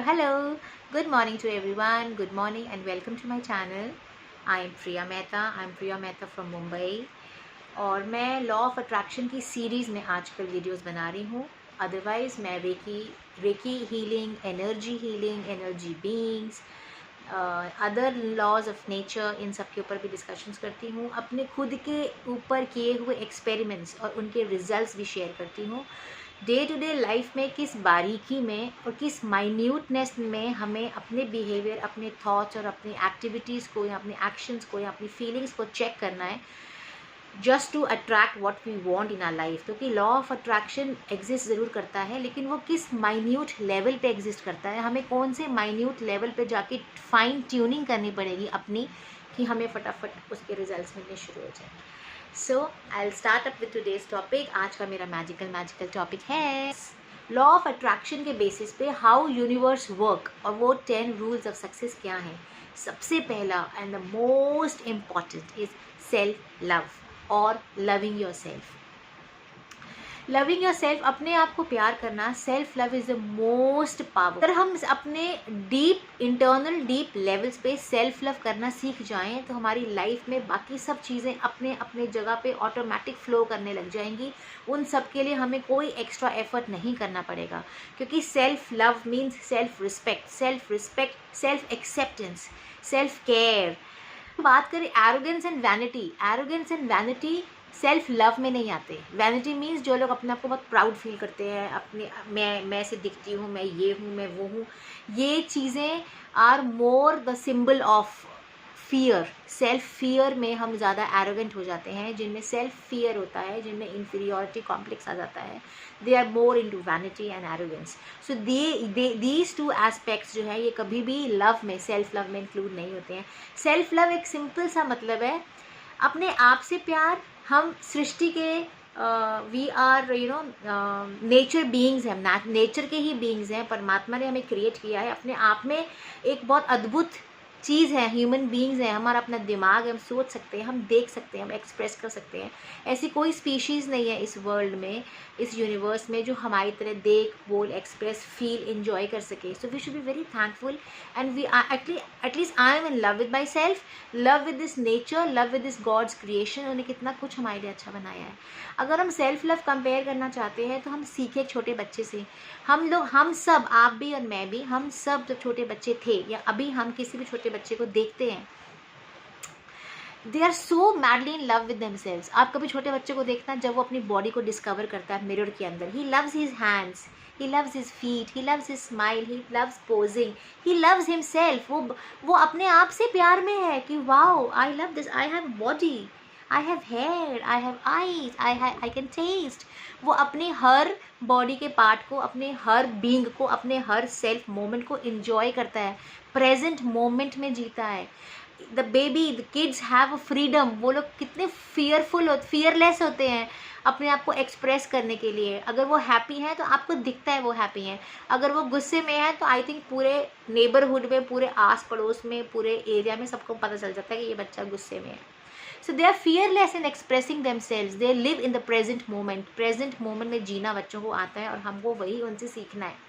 Hello, good morning to everyone. Good morning and welcome to my channel. I am Priya Mehta. I am Priya Mehta from Mumbai. और मैं law of attraction की series में आजकल videos बना रही हूँ. Otherwise मैं reiki healing, energy beings, other laws of nature, इन सब के ऊपर भी डिस्कशंस करती हूँ. अपने खुद के ऊपर किए हुए एक्सपेरिमेंट्स और उनके रिजल्ट्स भी शेयर करती हूँ. डे टू डे लाइफ में किस बारीकी में और किस माइन्यूटनेस में हमें अपने बिहेवियर, अपने थॉट्स और अपनी एक्टिविटीज़ को या अपने एक्शंस को या अपनी फीलिंग्स को चेक करना है just to attract what we want in our life. क्योंकि लॉ ऑफ अट्रैक्शन एग्जिस्ट ज़रूर करता है, लेकिन वो किस माइन्यूट लेवल पे एग्जिस्ट करता है. हमें कौन से माइन्यूट लेवल पे जाके फाइन ट्यूनिंग करनी पड़ेगी अपनी, कि हमें फटाफट उसके रिजल्ट्स मिलने शुरू हो जाए. So I will start up with today's topic. आज का मेरा मैजिकल टॉपिक है लॉ ऑफ अट्रैक्शन के बेसिस पे हाउ यूनिवर्स वर्क, और वो 10 रूल्स ऑफ सक्सेस क्या हैं. सबसे पहला and the most important is self love और loving yourself. Loving yourself, अपने आप को प्यार करना. Self love is the most power. अगर हम अपने इंटरनल डीप लेवल्स पे सेल्फ लव करना सीख जाएं तो हमारी लाइफ में बाकी सब चीज़ें अपने अपने जगह पे ऑटोमेटिक फ्लो करने लग जाएंगी. उन सब के लिए हमें कोई एक्स्ट्रा एफर्ट नहीं करना पड़ेगा, क्योंकि self love means self respect, self acceptance, self care. बात करें arrogance and vanity self love में नहीं आते. वैनिटी मीन्स जो लोग अपने आप को बहुत प्राउड फील करते हैं, अपने मैं से दिखती हूँ, मैं ये हूँ, मैं वो हूँ. ये चीज़ें are more the symbol of fear. Self fear में हम ज़्यादा एरोगेंट हो जाते हैं. जिनमें सेल्फ फियर होता है, जिनमें इंफीरियॉरिटी कॉम्प्लेक्स आ जाता है, they are more into vanity and arrogance. So these two aspects जो है ये कभी भी लव में, सेल्फ लव में इंक्लूड नहीं होते हैं. सेल्फ लव एक सिंपल सा मतलब है अपने आप से प्यार. हम सृष्टि के वी आर नेचर बीइंग्स हैं, नेचर के ही बीइंग्स हैं. परमात्मा ने हमें क्रिएट किया है. अपने आप में एक बहुत अद्भुत चीज़ है, ह्यूमन बीइंग्स हैं. हमारा अपना दिमाग है, हम सोच सकते हैं, हम देख सकते हैं, हम एक्सप्रेस कर सकते हैं. ऐसी कोई स्पीशीज़ नहीं है इस वर्ल्ड में, इस यूनिवर्स में, जो हमारी तरह देख, बोल, एक्सप्रेस, फील, इंजॉय कर सके. So we should be very thankful and we are at least I am in love with myself, love with this nature, love with this God's creation. उन्हें कितना कुछ हमारे लिए अच्छा बनाया है. अगर हम सेल्फ लव कंपेयर करना चाहते हैं तो हम सीखे छोटे बच्चे से. हम सब, आप भी और मैं भी, हम सब जब छोटे बच्चे थे या अभी हम किसी भी छोटे बच्चे को देखते हैं, they are so madly in love with themselves. आप कभी छोटे बच्चे को देखना जब वो अपनी बॉडी को डिस्कवर करता है मिरर के अंदर. He loves his hands, he loves his feet, he loves his smile, he loves posing, he loves himself. वो अपने आप से प्यार में है कि wow, I love this, I have body, I have hair, I have eyes, I can taste. वो अपने हर बॉडी के पार्ट को, अपने हर बीइंग को, अपने हर सेल्फ मोमेंट को इंजॉय करता है, प्रेजेंट मोमेंट में जीता है. The baby, the kids have a freedom. वो लोग कितने फियरलेस होते हैं अपने आप को एक्सप्रेस करने के लिए. अगर वो हैप्पी हैं तो आपको दिखता है वो हैप्पी हैं. अगर वो गुस्से में है तो आई थिंक पूरे नेबरहुड में, पूरे आस पड़ोस में, पूरे एरिया में सबको पता चल जाता है कि ये बच्चा गुस्से में है. So they are fearless in expressing themselves. They live in the present moment में जीना बच्चों को आता है और हमको वही उनसे सीखना है.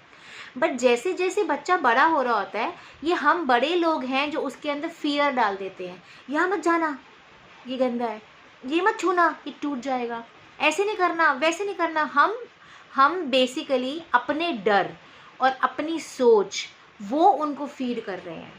बट जैसे जैसे बच्चा बड़ा हो रहा होता है, ये हम बड़े लोग हैं जो उसके अंदर फियर डाल देते हैं. यहाँ मत जाना, ये गंदा है, ये मत छूना, ये टूट जाएगा, ऐसे नहीं करना, वैसे नहीं करना. हम बेसिकली अपने डर और अपनी सोच वो उनको फीड कर रहे हैं.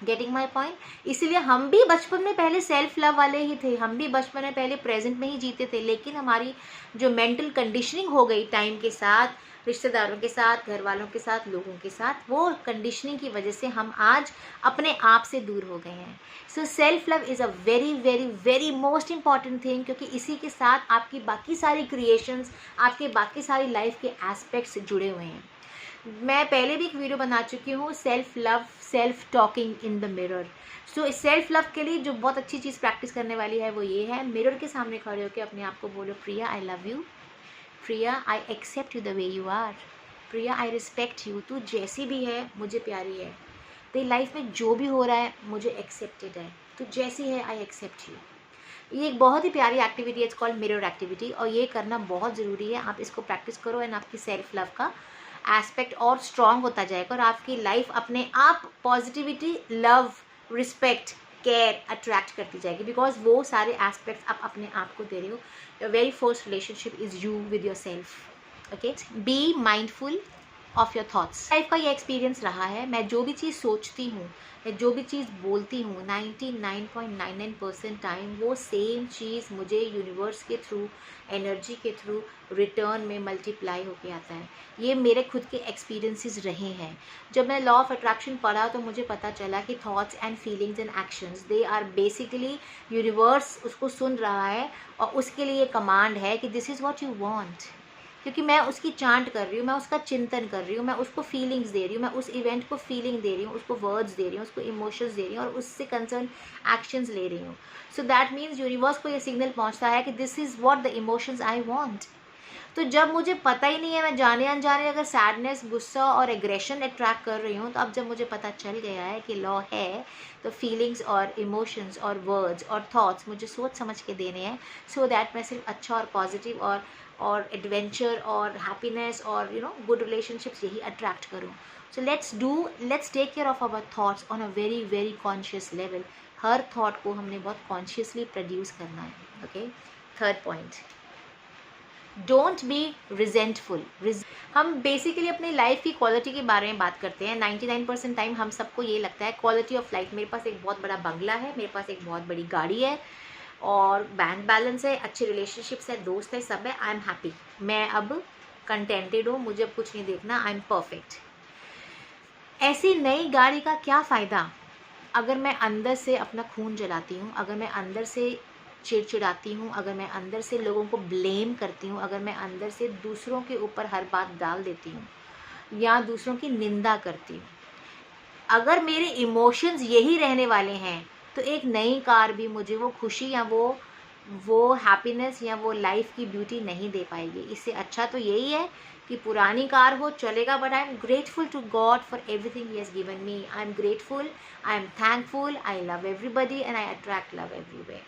Getting my point. इसीलिए हम भी बचपन में पहले सेल्फ लव वाले ही थे. हम भी बचपन में पहले प्रेजेंट में ही जीते थे. लेकिन हमारी जो मेंटल कंडीशनिंग हो गई टाइम के साथ, रिश्तेदारों के साथ, घर वालों के साथ, लोगों के साथ, वो कंडीशनिंग की वजह से हम आज अपने आप से दूर हो गए हैं. So self love is a very very very most important thing, क्योंकि इसी के साथ आपकी बाकी सारी क्रिएशंस, आपके बाकी सारी लाइफ के एस्पेक्ट्स जुड़े हुए हैं. मैं पहले भी एक वीडियो बना चुकी हूँ, self love, self talking in the mirror. So इस सेल्फ लव के लिए जो बहुत अच्छी चीज़ प्रैक्टिस करने वाली है वो ये है, मिरर के सामने खड़े होकर अपने आप को बोलो, Priya I love you, Priya I accept you the way you are, Priya I respect you. तू जैसी भी है मुझे प्यारी है. तेरी लाइफ में जो भी हो रहा है मुझे एक्सेप्टेड है. तू जैसी है आई एक्सेप्ट यू. ये एक बहुत ही प्यारी एक्टिविटी है, इट्स कॉल्ड मिरर एक्टिविटी, और ये करना बहुत ज़रूरी है. आप इसको प्रैक्टिस करो एंड आपकी सेल्फ लव का एस्पेक्ट और स्ट्रॉन्ग होता जाएगा और आपकी लाइफ अपने आप positivity, love, respect, care attract करती जाएगी, बिकॉज वो सारे एस्पेक्ट्स आप अपने आप को दे रहे हो. Your very first relationship is you with your self. Okay, be mindful of your thoughts. Life का ये एक्सपीरियंस रहा है, मैं जो भी चीज़ सोचती हूँ या जो भी चीज़ बोलती हूँ 99.99% टाइम वो सेम चीज़ मुझे यूनिवर्स के थ्रू, एनर्जी के थ्रू रिटर्न में मल्टीप्लाई होके आता है. ये मेरे खुद के एक्सपीरियंसेस रहे हैं. जब मैं लॉ ऑफ अट्रैक्शन पढ़ा तो मुझे पता चला कि thoughts and feelings and actions they are basically universe उसको सुन रहा है और उसके लिए कमांड है कि this is what you want. क्योंकि मैं उसकी चांट कर रही हूँ, मैं उसका चिंतन कर रही हूँ, मैं उसको फीलिंग्स दे रही हूँ, मैं उस इवेंट को फीलिंग दे रही हूँ, उसको वर्ड्स दे रही हूँ, उसको इमोशंस दे रही हूँ और उससे कंसर्न एक्शंस ले रही हूँ. सो दैट मीन्स यूनिवर्स को ये सिग्नल पहुँचता है कि this is what the emotions I want. तो जब मुझे पता ही नहीं है, मैं जाने अनजाने अगर सैडनेस, गुस्सा और एग्रेशन अट्रैक्ट कर रही हूँ, तो अब जब मुझे पता चल गया है कि लॉ है तो फीलिंग्स और इमोशंस और वर्ड्स और थॉट्स मुझे सोच समझ के देने हैं, सो दैट मैं सिर्फ अच्छा और पॉजिटिव और एडवेंचर और हैप्पीनेस और गुड रिलेशनशिप्स यही अट्रैक्ट करूँ. So let's take care of our thoughts on a very very conscious level. हर थॉट को हमने बहुत कॉन्शियसली प्रोड्यूस करना है. Okay, third point, don't be resentful. हम बेसिकली अपनी लाइफ की क्वालिटी के बारे में बात करते हैं. 99% टाइम हम सबको ये लगता है क्वालिटी ऑफ लाइफ. मेरे पास एक बहुत बड़ा बंगला है, मेरे पास एक बहुत बड़ी गाड़ी है और बैंक बैलेंस है, अच्छे रिलेशनशिप्स है, दोस्त है, सब है. आई एम हैप्पी, मैं अब कंटेंटेड हूँ, मुझे अब कुछ नहीं देखना, आई एम परफेक्ट. ऐसी नई गाड़ी का क्या फ़ायदा अगर मैं अंदर से अपना खून जलाती हूँ, अगर मैं अंदर से चिड़चिड़ाती हूँ, अगर मैं अंदर से लोगों को ब्लेम करती हूँ, अगर मैं अंदर से दूसरों के ऊपर हर बात डाल देती हूँ या दूसरों की निंदा करती हूँ. अगर मेरे इमोशंस यही रहने वाले हैं तो एक नई कार भी मुझे वो खुशी या वो हैप्पीनेस या वो लाइफ की ब्यूटी नहीं दे पाएगी. इससे अच्छा तो यही है कि पुरानी कार हो, चलेगा, but I am grateful to God for everything he has given me. I am grateful, I am thankful, I love everybody and I attract love everywhere.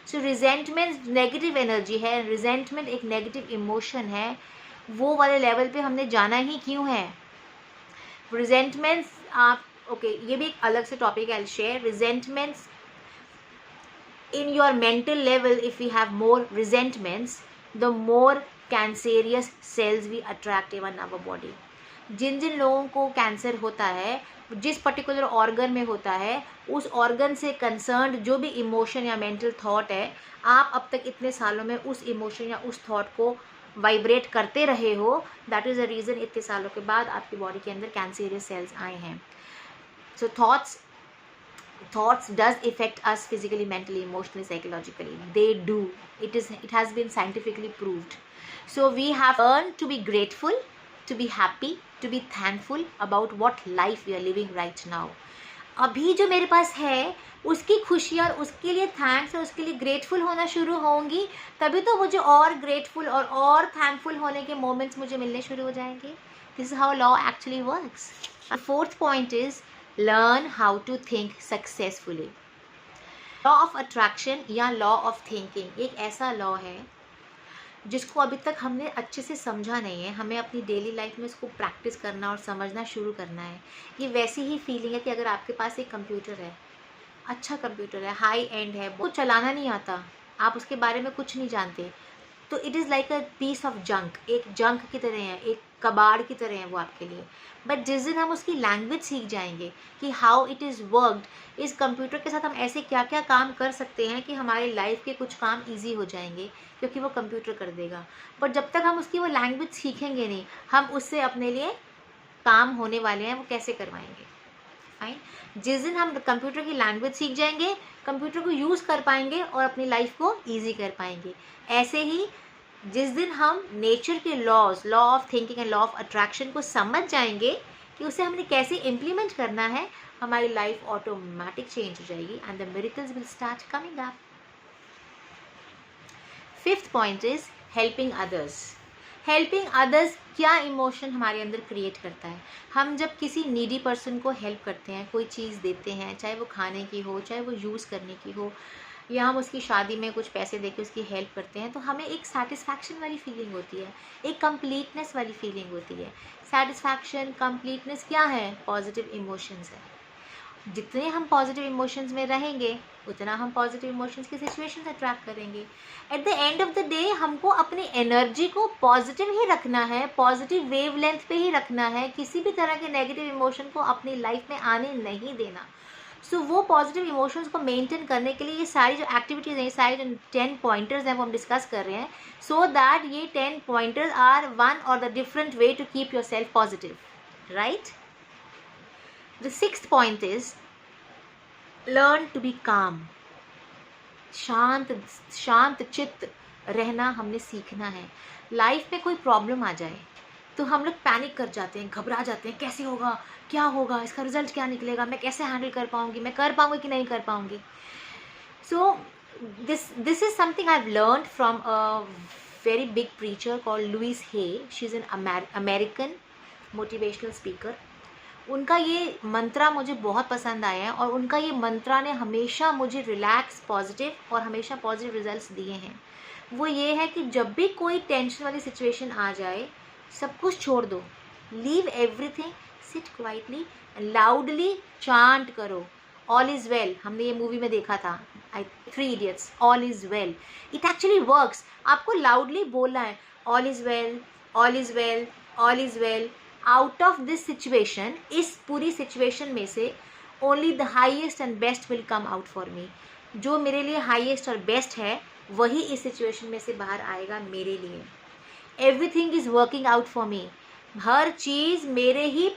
So resentment negative energy है, resentment एक negative emotion है. वो वाले level पे हमने जाना ही क्यों है? रिजेंटमेंट्स आप ये भी एक अलग से टॉपिक है. I share resentments in your mental level. If we have more resentments, the more cancerous cells we attract in our body. जिन जिन लोगों को कैंसर होता है, जिस पर्टिकुलर ऑर्गन में होता है, उस ऑर्गन से कंसर्न्ड जो भी इमोशन या मेंटल थॉट है, आप अब तक इतने सालों में उस इमोशन या उस थॉट को वाइब्रेट करते रहे हो. दैट इज़ द रीज़न इतने सालों के बाद आपकी बॉडी के अंदर कैंसरियस सेल्स आए हैं. सो thoughts does affect us physically, mentally, emotionally, psychologically. They do. It has been scientifically proved. So we have learned to be grateful, to be happy, to be thankful about what life we are living right now. अभी जो मेरे पास है उसकी खुशी और उसके लिए thanks और उसके लिए ग्रेटफुल होना शुरू होंगी, तभी तो मुझे और ग्रेटफुल और थैंकफुल होने के मोमेंट्स मुझे मिलने शुरू हो जाएंगे. This is how law actually works. Fourth point is learn how to think successfully. Law of attraction या लॉ ऑफ थिंकिंग एक ऐसा लॉ है जिसको अभी तक हमने अच्छे से समझा नहीं है. हमें अपनी डेली लाइफ में इसको प्रैक्टिस करना और समझना शुरू करना है. ये वैसी ही फीलिंग है कि अगर आपके पास एक कंप्यूटर है, अच्छा कंप्यूटर है, हाई एंड है, वो चलाना नहीं आता, आप उसके बारे में कुछ नहीं जानते, तो it is like a piece of junk. एक जंक की तरह है, एक कबाड़ की तरह है वो आपके लिए. बट जिस दिन हम उसकी लैंग्वेज सीख जाएंगे कि हाउ इट इज़ वर्कड, इस कंप्यूटर के साथ हम ऐसे क्या क्या काम कर सकते हैं कि हमारी लाइफ के कुछ काम इजी हो जाएंगे, क्योंकि वो कंप्यूटर कर देगा. बट जब तक हम उसकी वो लैंग्वेज सीखेंगे नहीं, हम उससे अपने लिए काम होने वाले हैं वो कैसे करवाएंगे. फाइन. जिस दिन हम कंप्यूटर की लैंग्वेज सीख जाएंगे, कंप्यूटर को यूज़ कर पाएंगे और अपनी लाइफ को ईजी कर पाएंगे. ऐसे ही जिस दिन हम नेचर के laws, law of thinking and law of attraction को समझ जाएंगे कि उसे हमने कैसे इम्प्लीमेंट करना है, हमारी लाइफ ऑटोमेटिक चेंज हो जाएगी and the miracles will start coming up. Fifth point is helping others. Helping others क्या इमोशन हमारे अंदर क्रिएट करता है. हम जब किसी नीडी पर्सन को हेल्प करते हैं, कोई चीज़ देते हैं, चाहे वो खाने की हो, चाहे वो यूज़ करने की हो, या हम उसकी शादी में कुछ पैसे देके उसकी हेल्प करते हैं, तो हमें एक सेटिस्फैक्शन वाली फीलिंग होती है, एक कंप्लीटनेस वाली फीलिंग होती है। सेटिस्फैक्शन, कंप्लीटनेस क्या है? पॉजिटिव इमोशंस है। जितने हम पॉजिटिव इमोशंस में रहेंगे उतना हम पॉजिटिव इमोशंस की सिचुएशंस अट्रैक्ट करेंगे। At the end of the day हमको अपनी एनर्जी को पॉजिटिव ही रखना है, पॉजिटिव वेव लेंथ पे ही रखना है, किसी भी तरह के नेगेटिव इमोशन को अपनी लाइफ में आने नहीं देना। सो वो पॉजिटिव इमोशंस को मेंटेन करने के लिए ये सारी जो एक्टिविटीज़ हैं, ये सारी जो 10 पॉइंटर्स हैं वो हम डिस्कस कर रहे हैं, सो दैट ये 10 पॉइंटर्स आर वन और the different way to keep yourself positive, right? The sixth point is learn to be calm. शांत चित्त रहना हमने सीखना है। लाइफ में कोई प्रॉब्लम आ जाए तो हम लोग पैनिक कर जाते हैं, घबरा जाते हैं, कैसे होगा, क्या होगा, इसका रिजल्ट क्या निकलेगा, मैं कैसे हैंडल कर पाऊंगी, मैं कर पाऊंगी कि नहीं कर पाऊंगी। सो this is something I've learned from a very big preacher called Louise Hay. She's an American motivational speaker. उनका ये मंत्रा मुझे बहुत पसंद आया है और उनका ये मंत्रा ने हमेशा मुझे रिलैक्स, पॉजिटिव और हमेशा पॉजिटिव रिजल्ट्स दिए हैं। वो ये है कि जब भी कोई टेंशन वाली सिचुएशन आ जाए, सब कुछ छोड़ दो, leave everything, sit quietly, loudly chant करो, ऑल इज़ वेल। हमने ये मूवी में देखा था, 3 idiots, all is well. It actually works. आपको लाउडली बोलना है, all is well, all is well, all is well. Out of this situation, इस पूरी सिचुएशन में से only the highest and best will come out for मी। जो मेरे लिए हाईएस्ट और बेस्ट है वही इस सिचुएशन में से बाहर आएगा मेरे लिए। Everything is working out for me. हर चीज़ मेरे ही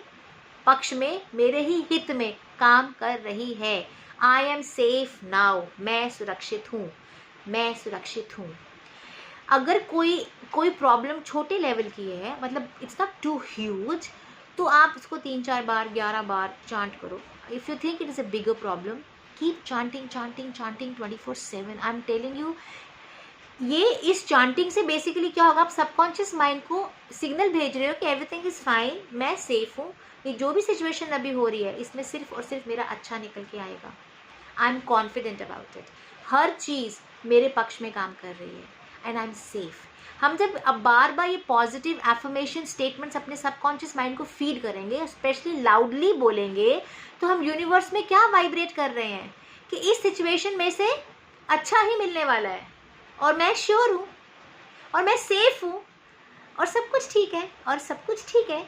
पक्ष में, मेरे ही हित में काम कर रही है। I am safe now. मैं सुरक्षित हूँ, मैं सुरक्षित हूँ। अगर कोई प्रॉब्लम छोटे लेवल की है, मतलब इट्स नॉट टू ह्यूज, तो आप इसको 3-4 बार, 11 बार चांट करो। If you think it is a bigger problem, keep chanting 24/7। I am telling you, ये इस चांटिंग से बेसिकली क्या होगा, आप सबकॉन्शियस माइंड को सिग्नल भेज रहे हो कि एवरीथिंग इज़ फाइन, मैं सेफ हूँ, ये जो भी सिचुएशन अभी हो रही है इसमें सिर्फ और सिर्फ मेरा अच्छा निकल के आएगा। I am confident about it. हर चीज़ मेरे पक्ष में काम कर रही है एंड आई एम सेफ। हम जब अब बार बार ये पॉजिटिव एफर्मेशन स्टेटमेंट्स अपने सबकॉन्शियस माइंड को फीड करेंगे, स्पेशली लाउडली बोलेंगे, तो हम यूनिवर्स में क्या वाइब्रेट कर रहे हैं कि इस सिचुएशन में से अच्छा ही मिलने वाला है, और मैं श्योर हूँ, और मैं सेफ हूँ, और सब कुछ ठीक है, और सब कुछ ठीक है।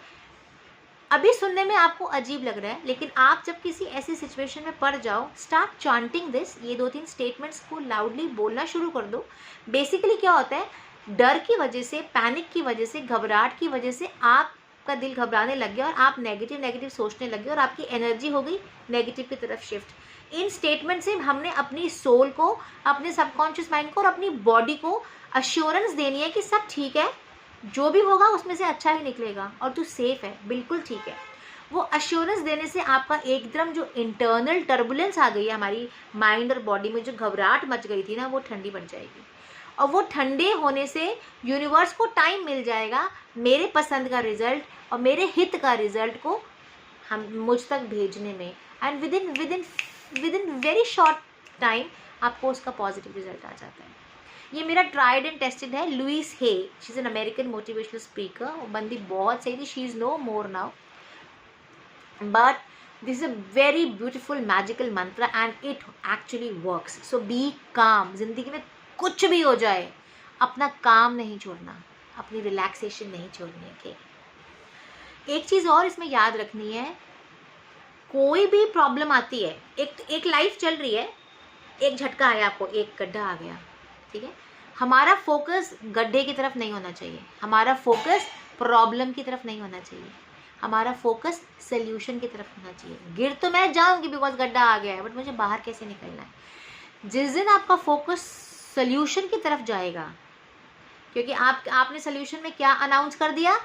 अभी सुनने में आपको अजीब लग रहा है, लेकिन आप जब किसी ऐसी सिचुएशन में पड़ जाओ, स्टार्ट चांटिंग दिस, ये 2-3 स्टेटमेंट्स को लाउडली बोलना शुरू कर दो। बेसिकली क्या होता है, डर की वजह से, पैनिक की वजह से, घबराहट की वजह से आपका दिल घबराने लग गया और आप नेगेटिव सोचने लगे और आपकी एनर्जी हो गई नेगेटिव की तरफ शिफ्ट। इन स्टेटमेंट से हमने अपनी सोल को, अपने सबकॉन्शियस माइंड को और अपनी बॉडी को अश्योरेंस देनी है कि सब ठीक है, जो भी होगा उसमें से अच्छा ही निकलेगा और तू सेफ है, बिल्कुल ठीक है। वो अश्योरेंस देने से आपका एकदम जो इंटरनल टर्बुलेंस आ गई है हमारी माइंड और बॉडी में, जो घबराहट मच गई थी ना, वो ठंडी पड़ जाएगी। और वो ठंडे होने से यूनिवर्स को टाइम मिल जाएगा मेरे पसंद का रिजल्ट और मेरे हित का रिजल्ट को हम मुझ तक भेजने में। And with in very short time आपको उसका पॉजिटिव रिजल्ट आ जाता है। ये मेरा ट्राइड एंड टेस्टेड है। Louise Hay, she is an American motivational speaker. वो बंदी बहुत सही थी, she is no more now, but this is a very beautiful magical mantra and it actually works. So be calm. जिंदगी में कुछ भी हो जाए, अपना काम नहीं छोड़ना, अपनी रिलैक्सेशन नहीं छोड़नी है। एक चीज़ और इसमें याद रखनी है, कोई भी प्रॉब्लम आती है, एक लाइफ चल रही है, एक झटका आया आपको, एक गड्ढा आ गया, ठीक है, हमारा फोकस गड्ढे की तरफ नहीं होना चाहिए, हमारा फोकस प्रॉब्लम की तरफ नहीं होना चाहिए, हमारा फोकस सोल्यूशन की तरफ होना चाहिए। गिर तो मैं जाऊंगी बिकॉज गड्ढा आ गया है, बट मुझे बाहर कैसे निकलना है। जिस दिन आपका फोकस सोल्यूशन की तरफ जाएगा, क्योंकि आपने सोल्यूशन में क्या अनाउंस कर दिया,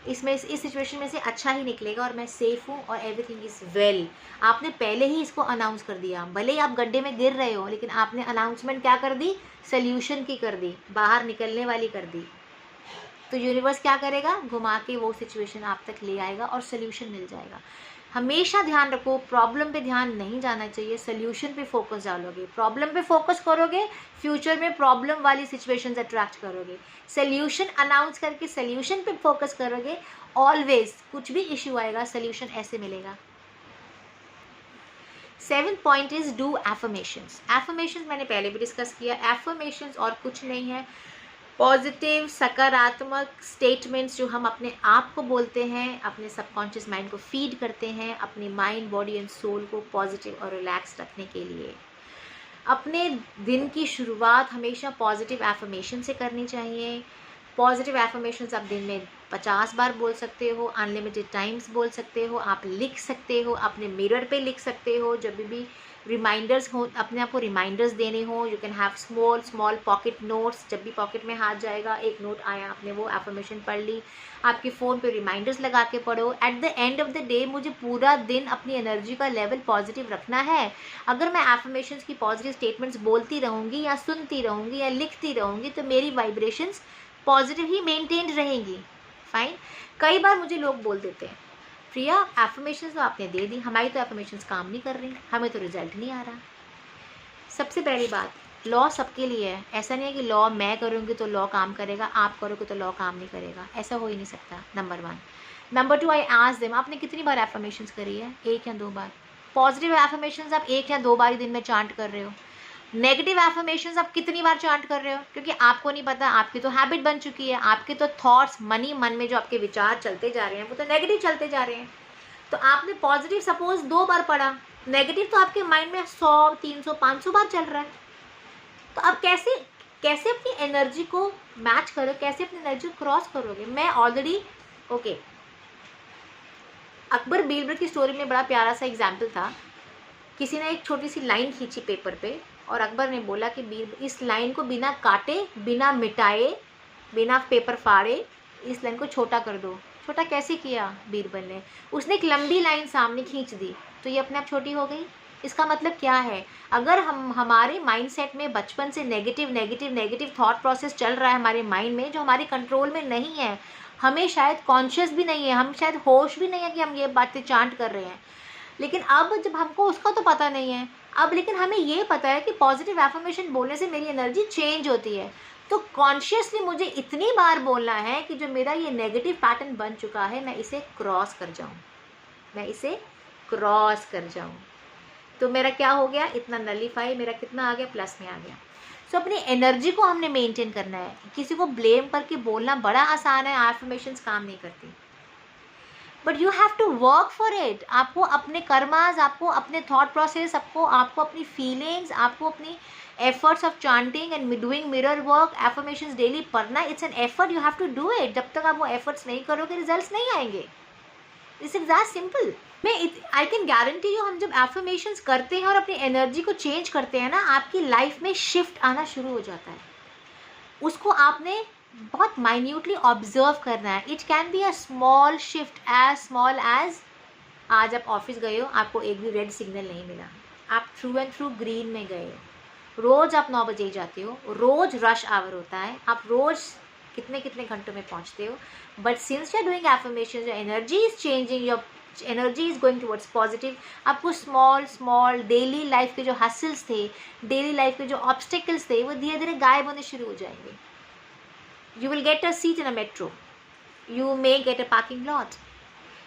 इसमें इस सिचुएशन में से अच्छा ही निकलेगा और मैं सेफ हूँ और एवरीथिंग इज़ वेल। आपने पहले ही इसको अनाउंस कर दिया। भले ही आप गड्ढे में गिर रहे हो, लेकिन आपने अनाउंसमेंट क्या कर दी, सोल्यूशन की कर दी, बाहर निकलने वाली कर दी। तो यूनिवर्स क्या करेगा, घुमा के वो सिचुएशन आप तक ले आएगा और सोल्यूशन मिल जाएगा। हमेशा ध्यान रखो, प्रॉब्लम पे ध्यान नहीं जाना चाहिए, सोल्यूशन पे फोकस डालोगे। प्रॉब्लम पे फोकस करोगे, फ्यूचर में प्रॉब्लम वाली सिचुएशंस अट्रैक्ट करोगे। सोल्यूशन अनाउंस करके सोल्यूशन पे फोकस करोगे, ऑलवेज कुछ भी इश्यू आएगा सोल्यूशन ऐसे मिलेगा। 7th point is do affirmations. Affirmations मैंने पहले भी डिस्कस किया। एफर्मेशंस और कुछ नहीं है, पॉजिटिव सकारात्मक स्टेटमेंट्स जो हम अपने आप को बोलते हैं, अपने सबकॉन्शियस माइंड को फीड करते हैं, अपने माइंड बॉडी एंड सोल को पॉजिटिव और रिलैक्स रखने के लिए। अपने दिन की शुरुआत हमेशा पॉजिटिव एफर्मेशन से करनी चाहिए। पॉजिटिव एफर्मेशंस आप दिन में 50 बार बोल सकते हो, अनलिमिटेड टाइम्स बोल सकते हो, आप लिख सकते हो, अपने मिरर पे लिख सकते हो। जब भी रिमाइंडर्स हो, अपने आप को रिमाइंडर्स देने हो, you can have small pocket notes. जब भी पॉकेट में हाथ जाएगा, एक नोट आया, आपने वो एफर्मेशन पढ़ ली, आपके फ़ोन पे रिमाइंडर्स लगा के पढ़ो। At the end of the day मुझे पूरा दिन अपनी एनर्जी का लेवल पॉजिटिव रखना है। अगर मैं एफर्मेशंस की पॉजिटिव स्टेटमेंट्स बोलती रहूँगी या सुनती रहूँगी या लिखती रहूँगी तो मेरी वाइब्रेशंस पॉजिटिव ही मेंटेन्ड रहेंगी। फाइन। कई बार मुझे लोग बोल देते हैं, प्रिया एफर्मेशंस तो आपने दे दी, हमारी तो एफर्मेशंस काम नहीं कर रही, हमें तो रिजल्ट नहीं आ रहा। सबसे पहली बात, लॉ सबके लिए है। ऐसा नहीं है कि लॉ मैं करूँगी तो लॉ काम करेगा, आप करोगे तो लॉ काम नहीं करेगा, ऐसा हो ही नहीं सकता। Number 1। Number 2, I ask them, आपने कितनी बार एफर्मेशंस करी है? 1 या 2 बार। पॉजिटिव एफर्मेशंस आप 1 या 2 बार ही दिन में चांट कर रहे हो। नेगेटिव एफर्मेशंस आप कितनी बार चांट कर रहे हो? क्योंकि आपको नहीं पता, आपकी तो हैबिट बन चुकी है, आपके तो थॉट्स मन में जो आपके विचार चलते जा रहे हैं वो तो नेगेटिव चलते जा रहे हैं। तो आपने पॉजिटिव सपोज 2 बार पढ़ा, नेगेटिव तो आपके माइंड में 100, 300, 500 बार चल रहा है। तो आप कैसे अपनी एनर्जी को मैच करो, कैसे अपनी एनर्जी को क्रॉस करोगे? मैं ऑलरेडी ओके, अकबर बीरबल की स्टोरी में बड़ा प्यारा सा एग्जाम्पल था। किसी ने एक छोटी सी लाइन खींची पेपर पे और अकबर ने बोला कि बीरबल इस लाइन को बिना काटे, बिना मिटाए, बिना पेपर फाड़े इस लाइन को छोटा कर दो। छोटा कैसे किया बीरबल ने? उसने एक लंबी लाइन सामने खींच दी तो ये अपने आप छोटी हो गई। इसका मतलब क्या है? अगर हमारे माइंडसेट में बचपन से नेगेटिव थॉट प्रोसेस चल रहा है हमारे माइंड में, जो हमारे कंट्रोल में नहीं है, हमें शायद कॉन्शियस भी नहीं है, हम शायद होश भी नहीं है कि हम ये बातें चांट कर रहे हैं, लेकिन अब जब हमको उसका तो पता नहीं है अब, लेकिन हमें ये पता है कि पॉजिटिव एफर्मेशन बोलने से मेरी एनर्जी चेंज होती है, तो कॉन्शियसली मुझे इतनी बार बोलना है कि जो मेरा ये नेगेटिव पैटर्न बन चुका है मैं इसे क्रॉस कर जाऊं। तो मेरा क्या हो गया? इतना नलीफाई, मेरा कितना आ गया? प्लस में आ गया। सो अपनी एनर्जी को हमने मेंटेन करना है। किसी को ब्लेम करके बोलना बड़ा आसान है, एफर्मेशंस काम नहीं करती, but you have to work for it. आपको अपने कर्मास, आपको अपने थॉट प्रोसेस, आपको अपनी फीलिंग्स, आपको अपनी efforts of chanting and doing mirror work, affirmations daily पढ़ना, it's an effort, you have to do it. जब तक आप वो एफर्ट्स नहीं करोगे रिजल्ट्स नहीं आएंगे। It's that simple. I can guarantee you, हम जब एफर्मेशंस करते हैं और अपनी एनर्जी को चेंज करते हैं ना, आपकी लाइफ में शिफ्ट आना शुरू हो जाता है। उसको आपने बहुत माइन्यूटली ऑब्जर्व करना है। It can be a small shift, as small as आज आप ऑफिस गए हो, आपको एक भी रेड सिग्नल नहीं मिला, आप थ्रू एंड थ्रू ग्रीन में गए हो। रोज़ आप 9 बजे ही जाते हो, रोज़ रश आवर होता है, आप रोज़ कितने घंटों में पहुंचते हो, but since you are doing affirmations, your energy is changing, your energy is going towards positive. आपको स्मॉल डेली लाइफ के जो हसल्स थे, डेली लाइफ के जो ऑब्स्टिकल्स थे, वो धीरे धीरे गायब होने शुरू हो जाएंगे। You will get a seat in a metro. You may get a parking lot.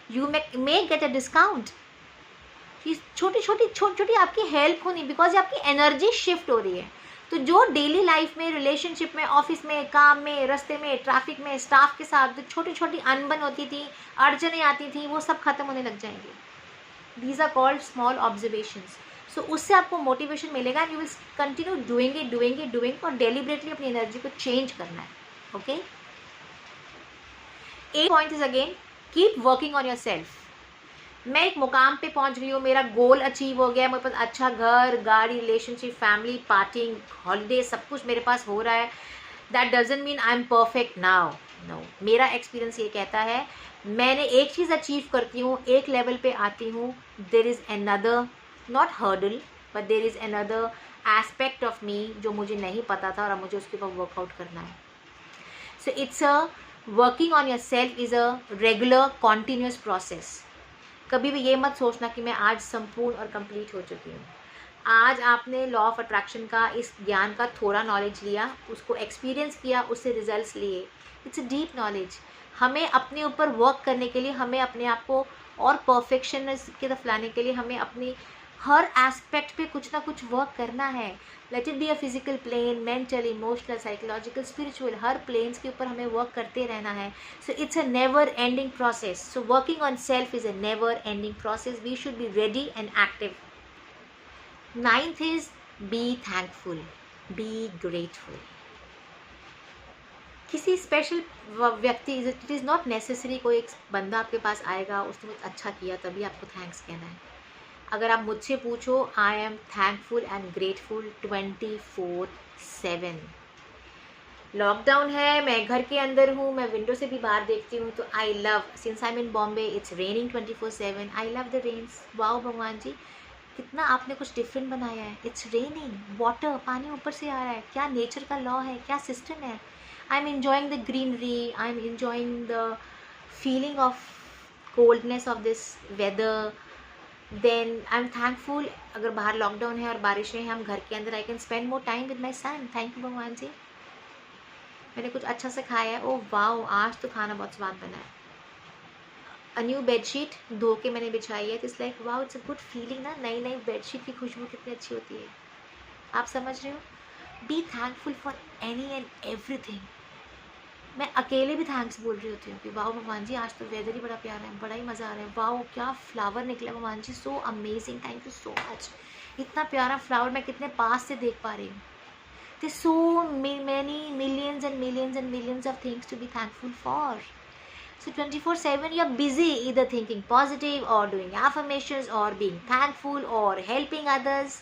You may get a discount. छोटी आपकी हेल्प होनी, बिकॉज आपकी एनर्जी शिफ्ट हो रही है। तो जो डेली लाइफ में, रिलेशनशिप में, ऑफिस में, काम में, रास्ते में, ट्रैफिक में, स्टाफ के साथ जो छोटी अनबन होती थी, अड़चने आती थी, वो सब खत्म होने लग जाएंगे। These are called small observations. सो उससे आपको मोटिवेशन मिलेगा and you will continue doing और डेलिबरेटली अपनी एनर्जी को चेंज करना है। Okay, 8th point is again keep working on your self. मैं एक मुकाम पे पहुंच गई हूँ, मेरा गोल अचीव हो गया, मेरे पास अच्छा घर, गाड़ी, रिलेशनशिप, फैमिली, पार्टिंग, हॉलीडे, सब कुछ मेरे पास हो रहा है। That doesn't mean I am perfect now. No, मेरा एक्सपीरियंस ये कहता है मैंने एक चीज़ अचीव करती हूँ, एक लेवल पे आती हूँ, there is another, not hurdle, but there is another aspect of me जो मुझे नहीं पता था और अब मुझे उसके ऊपर वर्कआउट करना है। So it's a working on yourself is a regular continuous process. कभी भी ये मत सोचना कि मैं आज संपूर्ण और कंप्लीट हो चुकी हूँ। आज आपने लॉ ऑफ अट्रैक्शन का इस ज्ञान का थोड़ा नॉलेज लिया, उसको एक्सपीरियंस किया, उससे रिजल्ट्स लिए। It's a deep knowledge. हमें अपने ऊपर वर्क करने के लिए, हमें अपने आप को और परफेक्शन की तरफ लाने के लिए हमें अपनी हर एस्पेक्ट पे कुछ ना कुछ वर्क करना है। Let it be a physical plane, mental, emotional, psychological, spiritual, हर प्लेन्स के ऊपर हमें वर्क करते रहना है। So it's a never ending process. So working on self is a never ending process. We should be ready and active. 9th is be thankful, be grateful. किसी special व्यक्ति, it is not necessary कोई एक बंदा आपके पास आएगा, उसने कुछ अच्छा किया तभी आपको थैंक्स कहना है। अगर आप मुझसे पूछो, आई am thankful and grateful 24/7। Lockdown है, मैं घर के अंदर हूँ, मैं विंडो से भी बाहर देखती हूँ, तो I love, since I am in Bombay, it's raining 24/7, I love the rains. Wow भगवान जी, कितना आपने कुछ डिफरेंट बनाया है। इट्स रेनिंग, वाटर, पानी ऊपर से आ रहा है। क्या नेचर का लॉ है, क्या सिस्टम है। I am enjoying the greenery, I am enjoying the feeling of coldness of this weather. Then I am thankful, अगर बाहर लॉकडाउन है और बारिशें हैं, हम घर के अंदर, I can spend more time with my son. Thank you भगवान जी। मैंने कुछ अच्छा से खाया है, ओह वाओ, आज तो खाना बहुत स्वाद बना है। अ न्यू बेडशीट धो के मैंने बिछाई है, तो it's like wow, it's a good feeling ना। नई नई बेडशीट की खुशबू कितनी अच्छी होती है, आप समझ रहे हो। Be thankful for any and everything. मैं अकेले भी थैंक्स बोल रही होती हूँ कि वाओ भगवान जी, आज तो वेदर ही बड़ा प्यारा है, बड़ा ही मज़ा आ रहा है। वाओ, क्या फ्लावर निकला भगवान जी, so amazing, thank you so much. इतना प्यारा फ्लावर मैं कितने पास से देख पा रही हूँ। There's so many millions and millions and millions of things to be thankful for. So 24/7 you're busy either thinking positive or doing affirmations or being thankful or helping others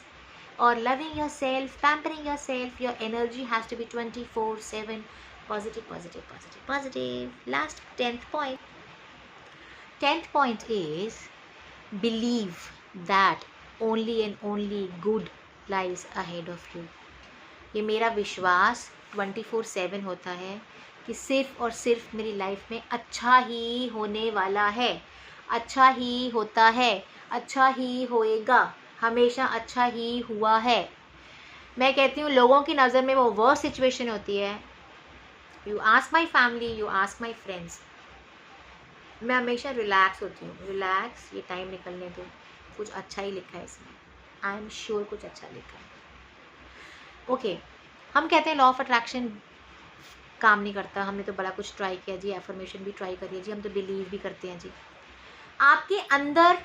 or loving yourself, pampering yourself. Your energy has to be 24/7 positive, positive, positive, positive. Last 10th point. 10th point is believe that only and only good lies ahead of you. ये मेरा विश्वास 24/7 होता है कि सिर्फ और सिर्फ मेरी लाइफ में अच्छा ही होने वाला है, अच्छा ही होता है, अच्छा ही होएगा, हमेशा अच्छा ही हुआ है। मैं कहती हूँ लोगों की नज़र में वो वर्स्ट सिचुएशन होती है। You ask my family, you ask my friends, मैं हमेशा रिलैक्स होती हूँ। रिलैक्स, ये टाइम निकलने दो, कुछ अच्छा ही लिखा है इसमें, आई एम श्योर कुछ अच्छा लिखा है। ओके, हम कहते हैं लॉ ऑफ अट्रैक्शन काम नहीं करता, हमने तो बड़ा कुछ ट्राई किया जी, एफर्मेशन भी ट्राई करिए जी, हम तो बिलीव भी करते हैं जी। आपके अंदर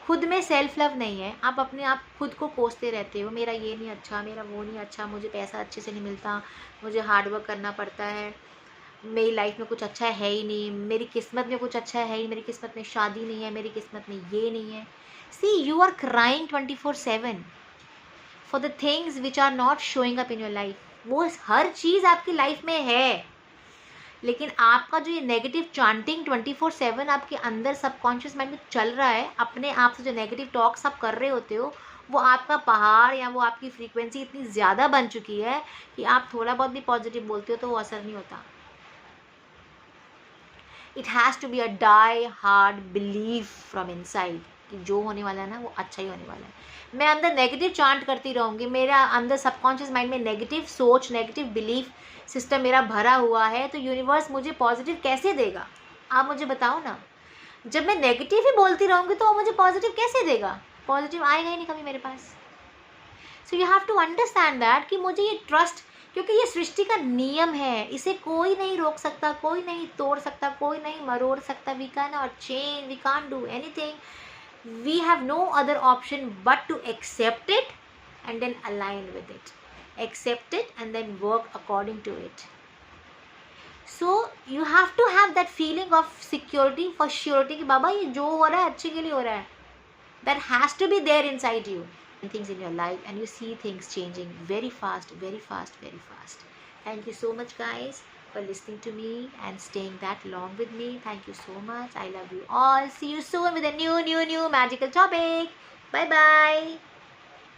खुद में सेल्फ लव नहीं है, आप अपने आप खुद को कोसते रहते हो, मेरा ये नहीं अच्छा, मेरा वो नहीं अच्छा, मुझे पैसा अच्छे से नहीं मिलता, मुझे हार्ड वर्क करना पड़ता है, मेरी लाइफ में कुछ अच्छा है ही नहीं, मेरी किस्मत में कुछ अच्छा है ही, मेरी किस्मत में शादी नहीं है, मेरी किस्मत में ये नहीं है। See, you are crying 24/7 for the things which are not showing up in your life. वो हर चीज़ आपकी लाइफ में है, लेकिन आपका जो ये नेगेटिव चांटिंग 24/7 आपके अंदर सबकॉन्शियस माइंड में चल रहा है, अपने आप से जो नेगेटिव टॉक्स आप कर रहे होते हो, वो आपका पहाड़ या वो आपकी फ्रीक्वेंसी इतनी ज़्यादा बन चुकी है कि आप थोड़ा बहुत भी पॉजिटिव बोलते हो तो वो असर नहीं होता। It has to be a die hard believe from inside कि जो होने वाला है ना वो अच्छा ही होने वाला है। मैं अंदर नेगेटिव चांट करती रहूँगी, मेरा अंदर सबकॉन्शियस माइंड में नेगेटिव सोच, नेगेटिव बिलीफ सिस्टम मेरा भरा हुआ है, तो यूनिवर्स मुझे पॉजिटिव कैसे देगा? आप मुझे बताओ ना। जब मैं नेगेटिव ही बोलती रहूँगी तो वो मुझे पॉजिटिव कैसे देगा? पॉजिटिव आएगा ही नहीं कभी मेरे पास। So you have to understand that कि मुझे ये ट्रस्ट, क्योंकि ये सृष्टि का नियम है, इसे कोई नहीं रोक सकता, कोई नहीं तोड़ सकता, कोई नहीं मरोड़ सकता। We can not change, we can't do anything, we have no other option but to accept it and then align with it, accept it and then work according to it. So you have to have that feeling of security, for surety कि बाबा ये जो हो रहा है अच्छे के लिए हो रहा है, that has to be there inside you, things in your life, and you see things changing very fast, very fast, very fast. Thank you so much guys for listening to me and staying that long with me. Thank you so much. I love you all. See you soon with a new magical topic. Bye bye.